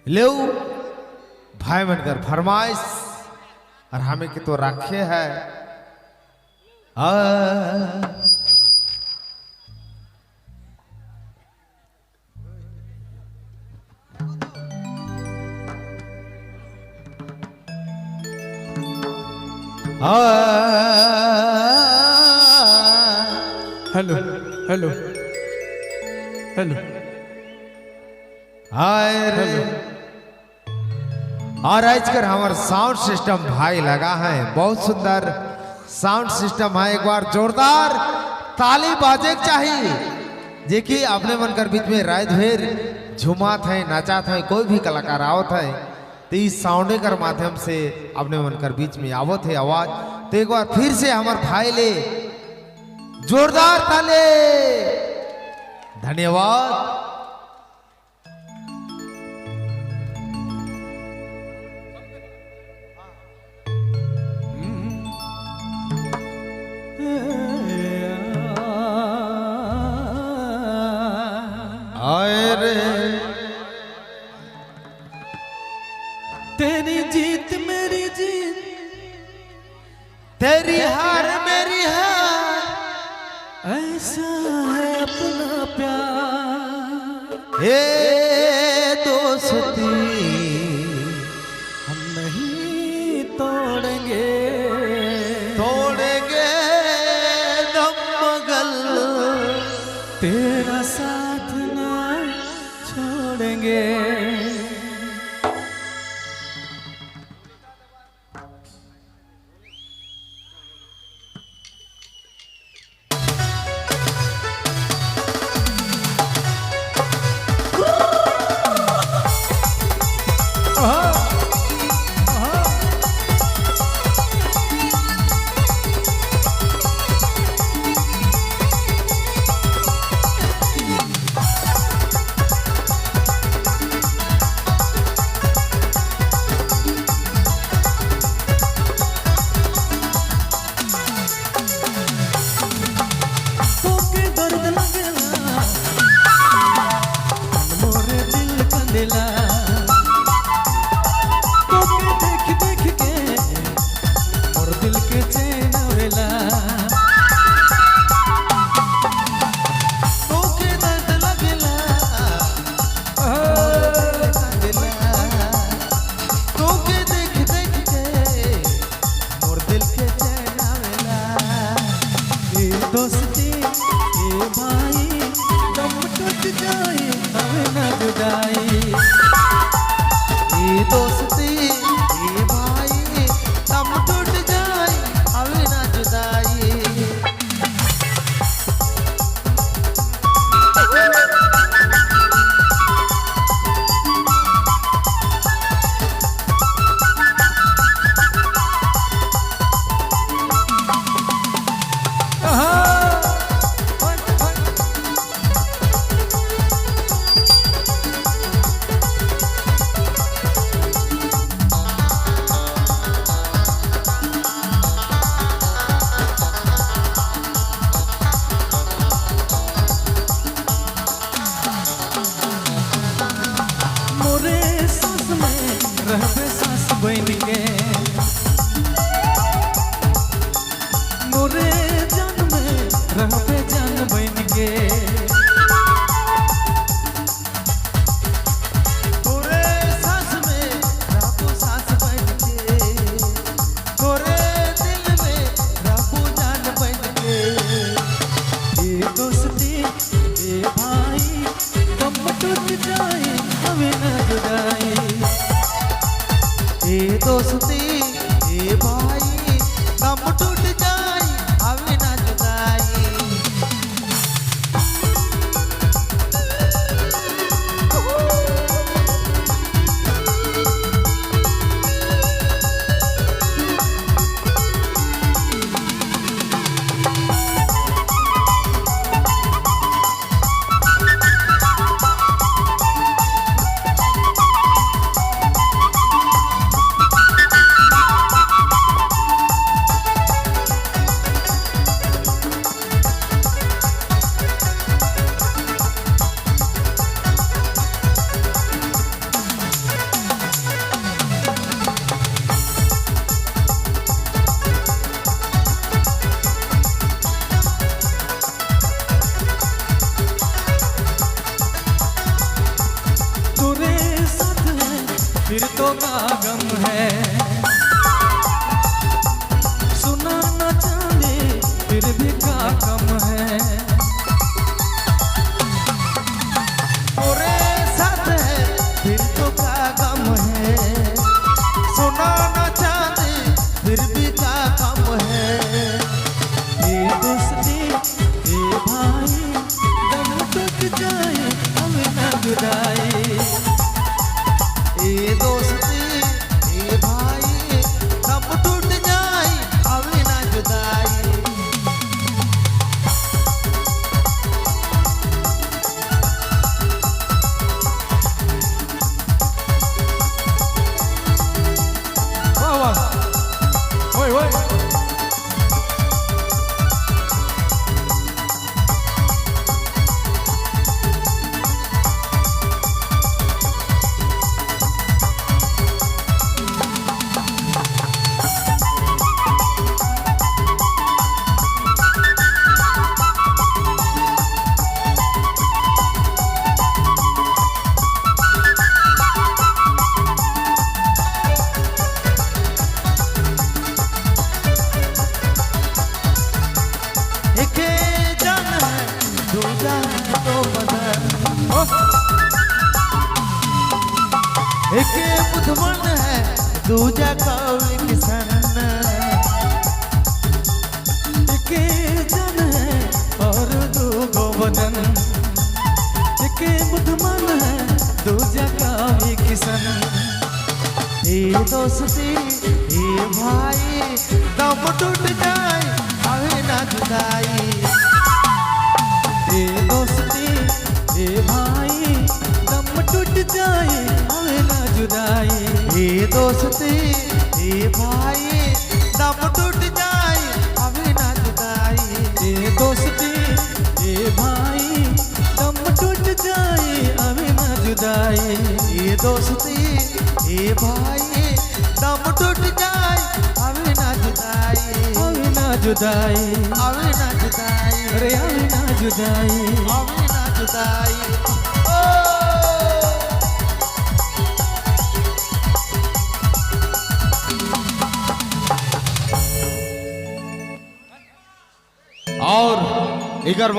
ले भाई बनकर फरमाइश और हमें की तो रखे है हेलो हेलो हेलो हाय रे और आजकल हमारा साउंड सिस्टम भाई लगा है, बहुत सुंदर साउंड सिस्टम है। एक बार जोरदार ताली बाजे चाहिए जे कि अपने बनकर बीच में रात भर झुमात है, नाचात है, कोई भी कलाकार आवत है तो इस साउंड कर माध्यम से अपने बनकर बीच में आवत है आवाज। तो एक बार फिर से हमारे भाई ले जोरदार ताले, धन्यवाद। आए रे तेरी जीत मेरी जीत, तेरी हार मेरी हार, ऐसा है अपना प्यार। हे दोस्ती हम नहीं तोड़ेंगे, तोड़ेंगे दम मगल, तेरा साथ ना छोड़ेंगे। दोस्ती ए भाई दम टूट जाए हमें न जुदाई, ये दोस्ती ये भाई दम टूट जाए हमें ना जुदाई। मोरे सांस में रहबे सांस बन के, मोरे जान में रहबे जान बन के, तोरे सांस में रहबो सांस बन के, तोरे दिल में रहबो जान बन के। ये दोस्ती ए भाई दम टूट जाए हमें न जुदाई, ये दोस्ती ये भाई दम टूट जाए हमें ना जुदाई। फिर तो का गम है। सुना न चांदी फिर भी का कम है। मोरे साथ है फिर तो का गम है। सोना न चांदी फिर भी का कम है। ये दोस्ती ये भाई दम टूट जाए हमें न जुदाई। ये दोस्ती ये भाई सब टूट जाए अभी ना जुदाई। वाह वाह ओए ओए एक जान है दूजा है तो बदन। एक बुधवन है दूजा कवि किसन। एक जन है और दो गोवदन। एक बुधमान है दूजा का भी किसन। ये दोस्ती ये भाई दम टूट जाए अभी ना जुदाई। ये दोस्ती ये भाई दम टूट जाए हमें ना जुदाई। ये दोस्ती ये भाई दम टूट जाए अभी ना जुदाई। ये दोस्ती ये भाई दम टूट जाए अभी ना जुदाई। ये दोस्ती ये भाई दम टूट जाए अभी ना जुदाई। अभी ना जुदाई अभी ना जुदाई। अरे अभी ना जुदाई। अभी ना जुदाई। और इगर